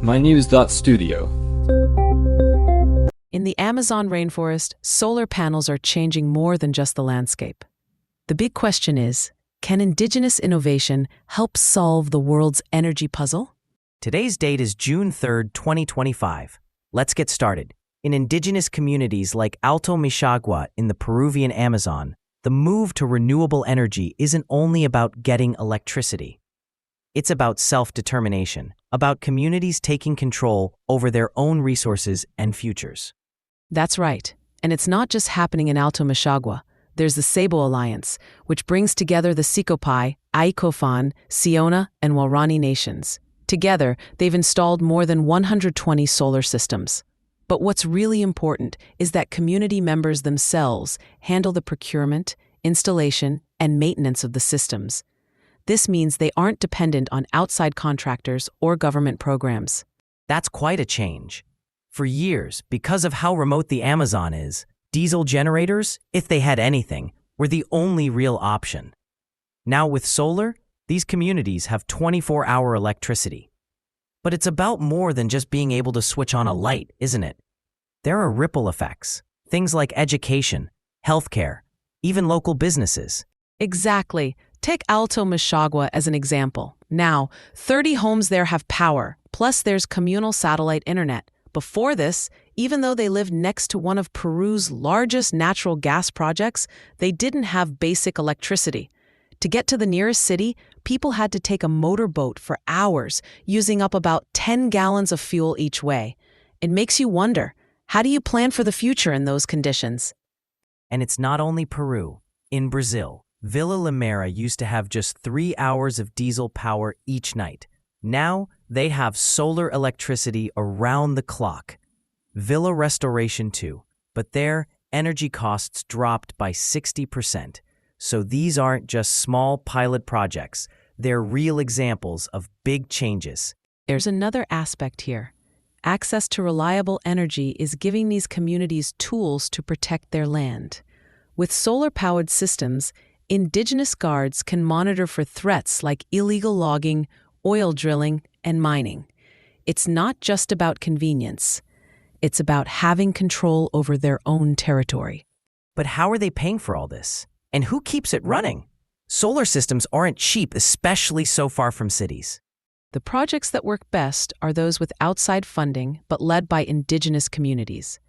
mynews.studio. In the Amazon rainforest, solar panels are changing more than just the landscape. The big question is, can indigenous innovation help solve the world's energy puzzle? Today's date is June 3rd, 2025. Let's get started. In indigenous communities like Alto Mishagua in the Peruvian Amazon, the move to renewable energy isn't only about getting electricity. It's about self-determination, about communities taking control over their own resources and futures. That's right. And it's not just happening in Alto Mishagua. There's the Sabo Alliance, which brings together the Sikopai, Aikofan, Siona, and Waorani nations. Together, they've installed more than 120 solar systems. But what's really important is that community members themselves handle the procurement, installation, and maintenance of the systems. This means they aren't dependent on outside contractors or government programs. That's quite a change. For years, because of how remote the Amazon is, diesel generators, if they had anything, were the only real option. Now with solar, these communities have 24-hour electricity. But it's about more than just being able to switch on a light, isn't it? There are ripple effects, things like education, healthcare, even local businesses. Exactly. Take Alto Mishagua as an example. Now, 30 homes there have power, plus there's communal satellite internet. Before this, even though they lived next to one of Peru's largest natural gas projects, they didn't have basic electricity. To get to the nearest city, people had to take a motorboat for hours, using up about 10 gallons of fuel each way. It makes you wonder, how do you plan for the future in those conditions? And it's not only Peru. In Brazil, Villa Limera used to have just 3 hours of diesel power each night. Now, they have solar electricity around the clock. Villa Restoration too, but their energy costs dropped by 60%. So these aren't just small pilot projects, they're real examples of big changes. There's another aspect here. Access to reliable energy is giving these communities tools to protect their land. With solar-powered systems, indigenous guards can monitor for threats like illegal logging, oil drilling, and mining. It's not just about convenience. It's about having control over their own territory. But how are they paying for all this? And who keeps it running? Solar systems aren't cheap, especially so far from cities. The projects that work best are those with outside funding but led by indigenous communities.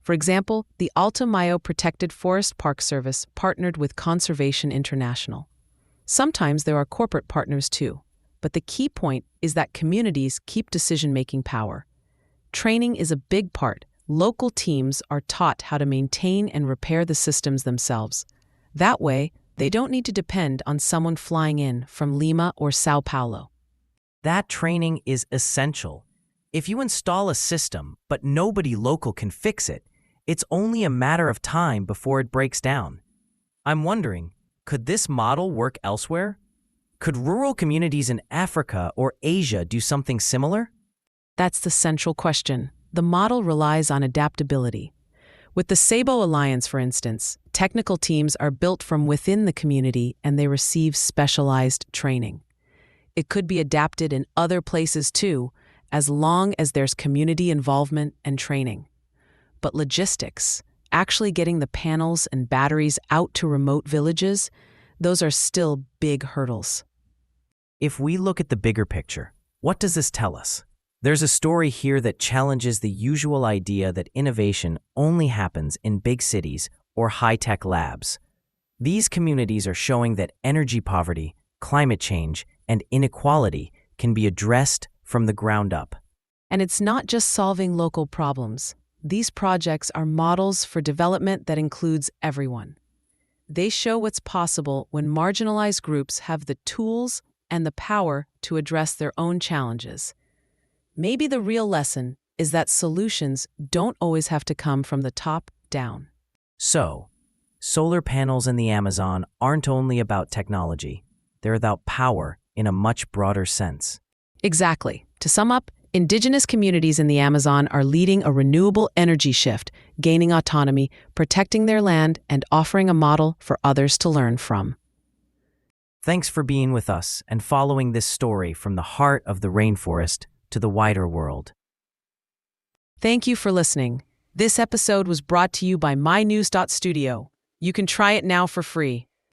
For example, the Alto Mayo Protected Forest Park Service partnered with Conservation International. Sometimes there are corporate partners too, but the key point is that communities keep decision-making power. Training is a big part. Local teams are taught how to maintain and repair the systems themselves. That way, they don't need to depend on someone flying in from Lima or Sao Paulo. That training is essential. If you install a system, but nobody local can fix it, it's only a matter of time before it breaks down. I'm wondering, could this model work elsewhere? Could rural communities in Africa or Asia do something similar? That's the central question. The model relies on adaptability. With the Sabo Alliance, for instance, technical teams are built from within the community and they receive specialized training. It could be adapted in other places too, as long as there's community involvement and training. But logistics, actually getting the panels and batteries out to remote villages, those are still big hurdles. If we look at the bigger picture, what does this tell us? There's a story here that challenges the usual idea that innovation only happens in big cities or high-tech labs. These communities are showing that energy poverty, climate change, and inequality can be addressed from the ground up. And it's not just solving local problems. These projects are models for development that includes everyone. They show what's possible when marginalized groups have the tools and the power to address their own challenges. Maybe the real lesson is that solutions don't always have to come from the top down. So, solar panels in the Amazon aren't only about technology, they're about power in a much broader sense. Exactly. To sum up, indigenous communities in the Amazon are leading a renewable energy shift, gaining autonomy, protecting their land, and offering a model for others to learn from. Thanks for being with us and following this story from the heart of the rainforest to the wider world. Thank you for listening. This episode was brought to you by mynews.studio. You can try it now for free.